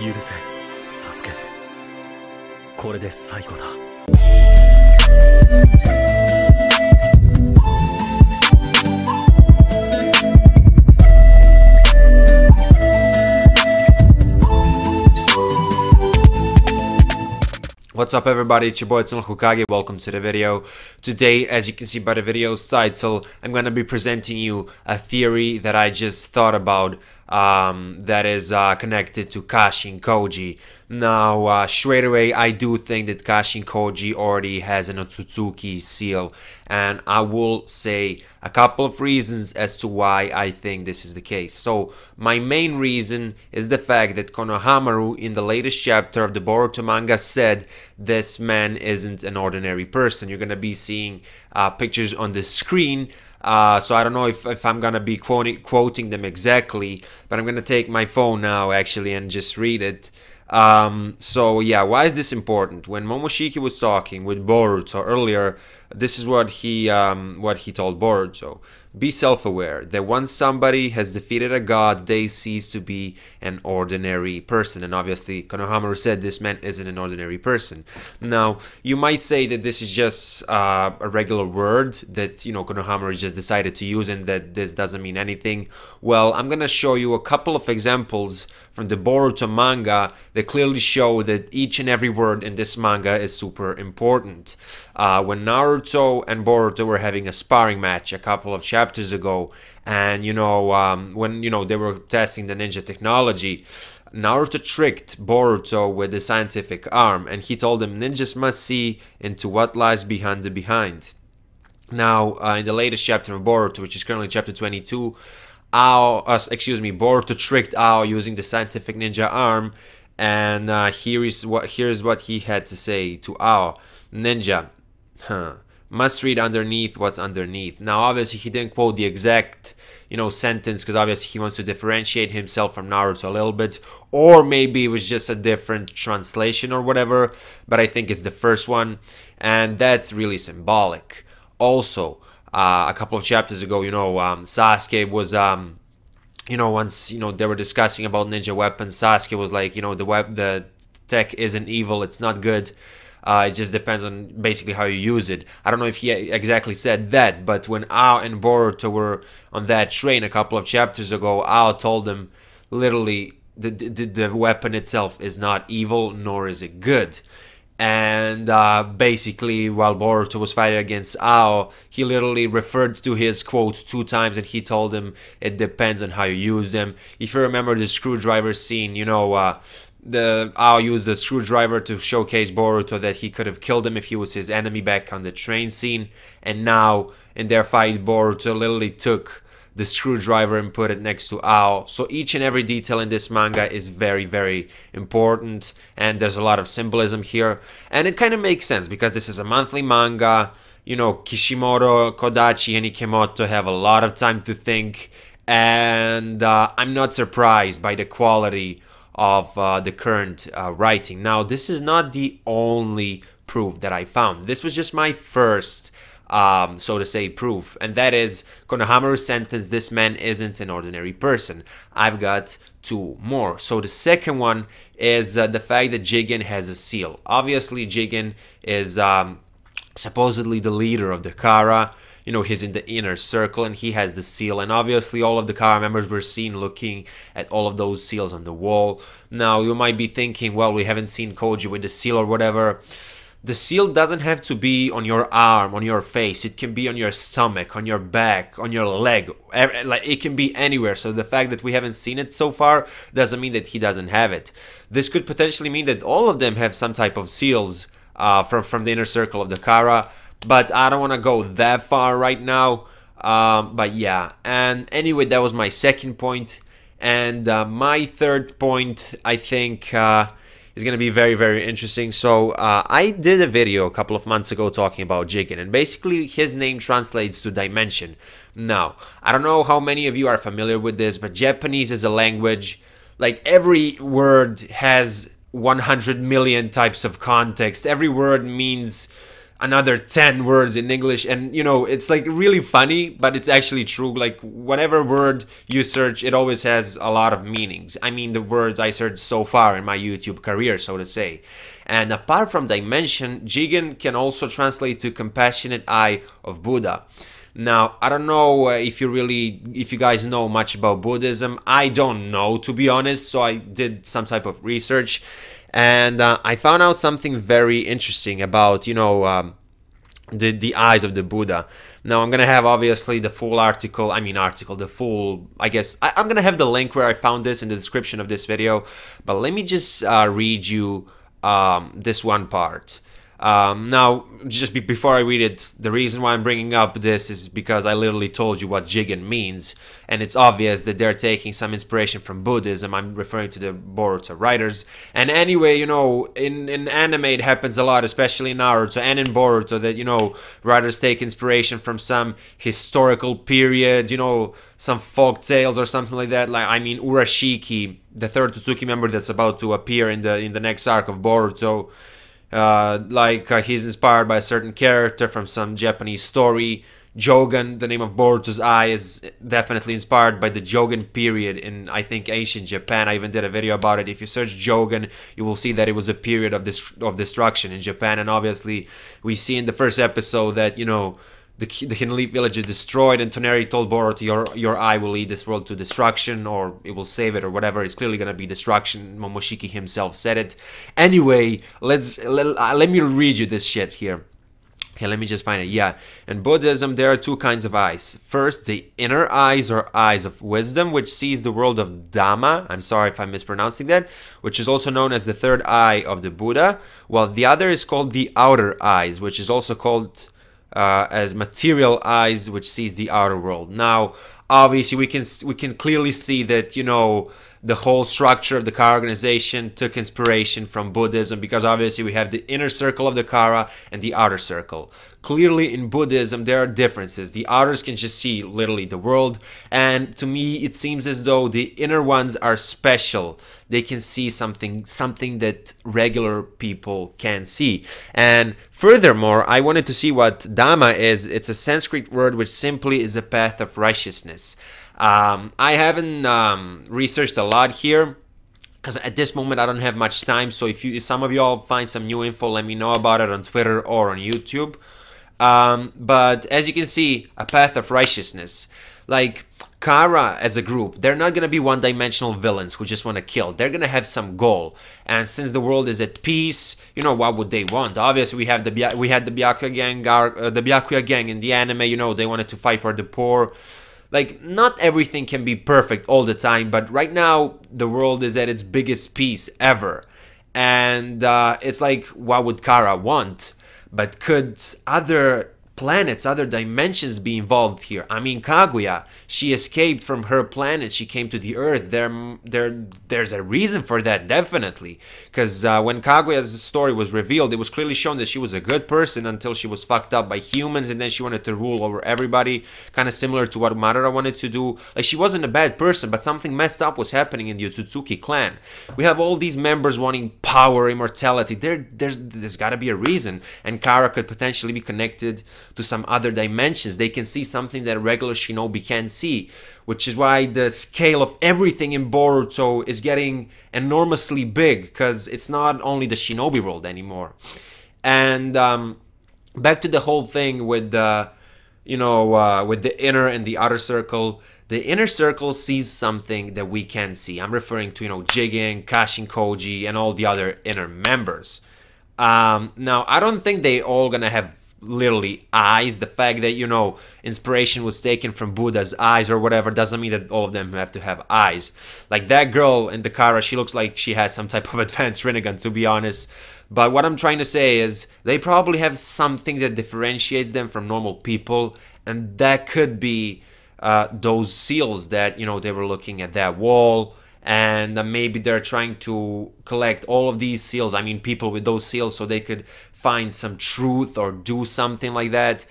許せ、サスケ。これで最後だ。What's up everybody, it's your boy Hokage, welcome to the video. Today, as you can see by the video's title, I'm going to be presenting you a theory that I just thought about that is connected to Kashin Koji. Now, straight away, I do think that Kashin Koji already has an Otsutsuki seal, and I will say a couple of reasons as to why I think this is the case. So, my main reason is the fact that Konohamaru in the latest chapter of the Boruto manga said this man isn't an ordinary person. You're gonna be seeing pictures on the screen. So I don't know if I'm gonna be quoting them exactly, but I'm gonna take my phone now actually and just read it. So yeah, why is this important? When Momoshiki was talking with Boruto earlier, this is what he told Boruto. Be self-aware that once somebody has defeated a god, they cease to be an ordinary person. And obviously, Konohamaru said this man isn't an ordinary person. Now, you might say that this is just a regular word that, you know, Konohamaru just decided to use and that this doesn't mean anything. Well, I'm gonna show you a couple of examples from the Boruto manga that clearly show that each and every word in this manga is super important. When Naruto and Boruto were having a sparring match a couple of chapters ago, and you know, when they were testing the ninja technology, Naruto tricked Boruto with the scientific arm, and he told him ninjas must see into what lies behind the behind. Now, in the latest chapter of Boruto, which is currently chapter 22, Boruto tricked Ao using the scientific ninja arm, and here's what he had to say to Ao. Ninja, must read underneath what's underneath. Now, obviously, he didn't quote the exact, sentence, because obviously he wants to differentiate himself from Naruto a little bit, or maybe it was just a different translation or whatever, but I think it's the first one, and that's really symbolic. Also, a couple of chapters ago, Sasuke was, once, they were discussing about ninja weapons, Sasuke was like, the tech isn't evil, it's not good. It just depends on basically how you use it. I don't know if he exactly said that, but when Ao and Boruto were on that train a couple of chapters ago, Ao told them literally the weapon itself is not evil, nor is it good. And basically, while Boruto was fighting against Ao, he literally referred to his quote 2 times, and he told him it depends on how you use them. If you remember the screwdriver scene, Ao used the screwdriver to showcase Boruto that he could have killed him if he was his enemy back on the train scene. And now, in their fight, Boruto literally took the screwdriver and put it next to Ao. So each and every detail in this manga is very, very important, and there's a lot of symbolism here. And it kind of makes sense because this is a monthly manga. Kishimoto, Kodachi, and Ikemoto have a lot of time to think, and I'm not surprised by the quality of the current writing. Now, this is not the only proof that I found. This was just my first so to say, proof, and that is Konohamaru's sentence, this man isn't an ordinary person. I've got 2 more. So the second one is the fact that Jigen has a seal. Obviously, Jigen is supposedly the leader of the Kara. He's in the inner circle and he has the seal, and obviously all of the Kara members were seen looking at all of those seals on the wall. Now, you might be thinking, well, we haven't seen Koji with the seal or whatever. The seal doesn't have to be on your arm, on your face. It can be on your stomach, on your back, on your leg. Like, it can be anywhere. So the fact that we haven't seen it so far doesn't mean that he doesn't have it. This could potentially mean that all of them have some type of seals from the inner circle of the Kara. But I don't want to go that far right now. But yeah. And anyway, that was my second point. And my third point, I think, is going to be very, very interesting. So I did a video a couple of months ago talking about Jigen, and basically his name translates to dimension. Now, I don't know how many of you are familiar with this, but Japanese is a language, like every word has 100 million types of context. Every word means another 10 words in English, and you know, it's like really funny, but it's actually true. Like whatever word you search, it always has a lot of meanings. I mean, the words I searched so far in my YouTube career, so to say. And apart from dimension, Jigen can also translate to compassionate eye of Buddha. Now, I don't know if you guys know much about Buddhism. I don't know, to be honest, so I did some type of research. And I found out something very interesting about, you know, the eyes of the Buddha. Now, I'm going to have, obviously, the full article, the full, I guess, I'm going to have the link where I found this in the description of this video. But let me just read you this one part. Now, just before I read it, the reason why I'm bringing up this is because I literally told you what Jigen means, and it's obvious that they're taking some inspiration from Buddhism. I'm referring to the Boruto writers. And anyway, you know, in anime it happens a lot, especially in Naruto and in Boruto, that, you know, writers take inspiration from some historical periods, you know, some folk tales or something like that. Like, I mean, Urashiki, the third Otsutsuki member that's about to appear in the next arc of Boruto. He's inspired by a certain character from some Japanese story. Jogan, the name of Boruto's eye, is definitely inspired by the Jogan period in, I think, ancient Japan. I even did a video about it. If you search Jogan, you will see that it was a period of destruction in Japan. And obviously, we see in the first episode that, you know, the Hidden Leaf village is destroyed, and Toneri told Boruto, your eye will lead this world to destruction, or it will save it, or whatever. It's clearly gonna be destruction. Momoshiki himself said it. Anyway, let me read you this shit here. Okay, let me just find it. Yeah, in Buddhism, there are two kinds of eyes. First, the inner eyes, or eyes of wisdom, which sees the world of Dhamma. I'm sorry if I'm mispronouncing that, which is also known as the third eye of the Buddha, while the other is called the outer eyes, which is also called as material eyes, which sees the outer world. Now, obviously, we can clearly see that, you know, the whole structure of the Kara organization took inspiration from Buddhism, because obviously we have the inner circle of the Kara and the outer circle. Clearly, in Buddhism, there are differences. The outers can just see literally the world, and to me, it seems as though the inner ones are special. They can see something that regular people can see. And furthermore, I wanted to see what Dhamma is. It's a Sanskrit word which simply is a path of righteousness. I haven't researched a lot here, because at this moment I don't have much time. So if some of y'all find some new info, let me know about it on Twitter or on YouTube. But as you can see, a path of righteousness. Like, Kara as a group, they're not gonna be one-dimensional villains who just want to kill. They're gonna have some goal. And since the world is at peace, you know, what would they want? Obviously, we had the Byakuya gang in the anime. You know, they wanted to fight for the poor. Like, not everything can be perfect all the time, but right now the world is at its biggest peace ever. And it's like, what would Kara want? But could other planets, other dimensions be involved here? I mean, Kaguya, she escaped from her planet, she came to the Earth. There's a reason for that, definitely. Because when Kaguya's story was revealed, it was clearly shown that she was a good person until she was fucked up by humans, and then she wanted to rule over everybody, kind of similar to what Madara wanted to do. Like, she wasn't a bad person, but something messed up was happening in the Otsutsuki clan. We have all these members wanting power, immortality. There's gotta be a reason, and Kara could potentially be connected to some other dimensions. They can see something that a regular shinobi can't see, which is why the scale of everything in Boruto is getting enormously big, because it's not only the shinobi world anymore. And back to the whole thing with the, you know, with the inner and the outer circle. The inner circle sees something that we can't see. I'm referring to, you know, Jigen, Kashin Koji, and all the other inner members. Now, I don't think they all gonna have literally eyes. The fact that, you know, inspiration was taken from Buddha's eyes or whatever doesn't mean that all of them have to have eyes. Like, that girl in the Kara, she looks like she has some type of advanced Rinnegan, to be honest. But what I'm trying to say is they probably have something that differentiates them from normal people, and that could be those seals that, you know, they were looking at that wall. And maybe they're trying to collect all of these seals, I mean people with those seals, so they could find some truth or do something like that.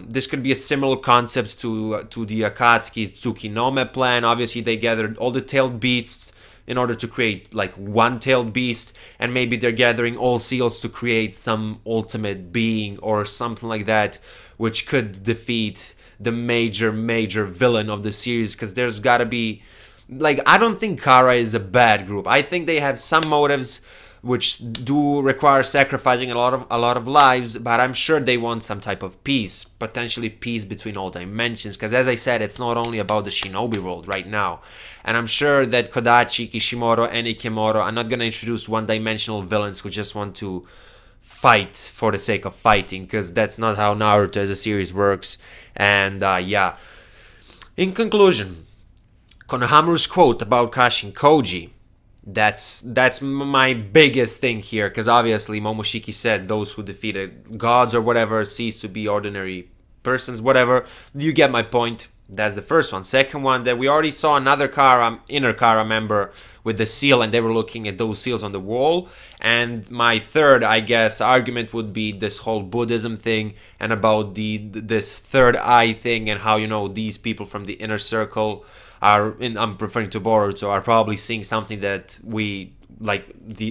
This could be a similar concept to the Akatsuki's Tsukinome plan. Obviously, they gathered all the tailed beasts in order to create like one-tailed beast, and maybe they're gathering all seals to create some ultimate being or something like that, which could defeat the major villain of the series. Because there's gotta be, like, I don't think Kara is a bad group. I think they have some motives which do require sacrificing a lot of lives, but I'm sure they want some type of peace, potentially peace between all dimensions, because as I said, it's not only about the shinobi world right now. And I'm sure that Kodachi, Kishimoto, and Ikemoro are not going to introduce one-dimensional villains who just want to fight for the sake of fighting, because that's not how Naruto as a series works. And yeah, in conclusion, Konohamaru's quote about Kashin Koji, that's my biggest thing here, because obviously Momoshiki said those who defeated gods or whatever cease to be ordinary persons, whatever. You get my point. That's the first one. Second one, that we already saw another inner Kara member with the seal, and they were looking at those seals on the wall. And my third, I guess, argument would be this whole Buddhism thing, and about this third eye thing, and how, you know, these people from the inner circle are, I'm referring to Boruto, are probably seeing something that we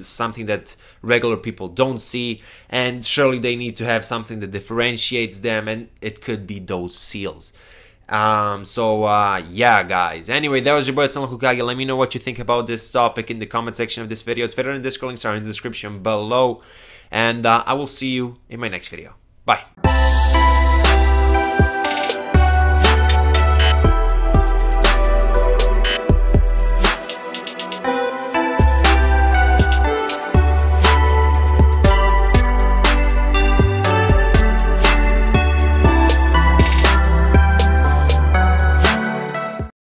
something that regular people don't see, and surely they need to have something that differentiates them, and it could be those seals. Yeah, guys. Anyway, that was your boy Hokage. Let me know what you think about this topic in the comment section of this video. Twitter and Discord links are in the description below, and I will see you in my next video. Bye.